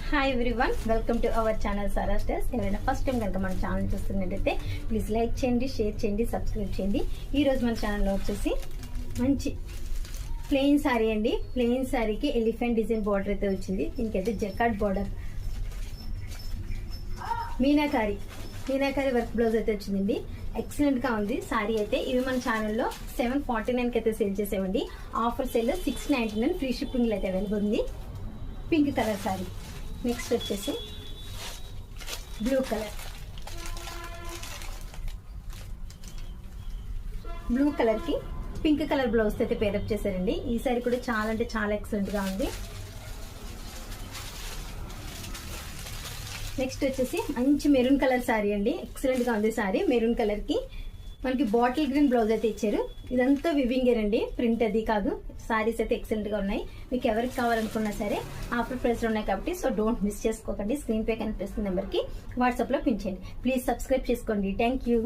Hi everyone, welcome to our channel Sara Styles. ఎవరైనా first time కనుక మన channel చూస్తున్నట్టయితే ప్లీజ్ లైక్ చేయండి, షేర్ చేయండి, సబ్స్క్రైబ్ చేయండి. ఈరోజు మన ఛానల్లో వచ్చేసి మంచి ప్లెయిన్ శారీ అండి. ప్లెయిన్ శారీకి ఎలిఫెంట్ డిజైన్ బార్డర్ అయితే వచ్చింది. దీనికైతే jacquard border, meenakari work blouse అయితే వచ్చిందండి. ఎక్సలెంట్ గా ఉంది శారీ అయితే. ఇవి మన ఛానల్లో 749 కి అయితే సేల్ చేసేవండి. ఆఫర్ సేల్ 699, ఫ్రీ షిప్పింగ్ అయితే అవైలబుల్ ఉంది. Pink colour sari. నెక్స్ట్ వచ్చేసి బ్లూ కలర్ కి పింక్ కలర్ బ్లౌజ్ అయితే పేరప్ చేశారండి. ఈ సారీ కూడా చాలా అంటే చాలా ఎక్సలెంట్ గా ఉంది. నెక్స్ట్ వచ్చేసి మంచి మెరూన్ కలర్ శారీ అండి. ఎక్సలెంట్ గా ఉంది శారీ. మెరూన్ కలర్ కి మనకి బాటిల్ గ్రీన్ బ్లౌజ్ అయితే ఇచ్చారు. ఇదంతా వివింగ్ అండి, ప్రింట్ అది కాదు. సారీస్ అయితే ఎక్సలెంట్ గా ఉన్నాయి. మీకు ఎవరికి కావాలనుకున్నా సరే ఆఫర్ ప్రైస్ లో ఉన్నాయి కాబట్టి సో డోంట్ మిస్ చేసుకోకండి. స్క్రీన్ పే కనిపిస్తున్న నెంబర్ కి వాట్సాప్ లో పిన్ చేయండి. ప్లీజ్ సబ్స్క్రైబ్ చేసుకోండి. Thank you.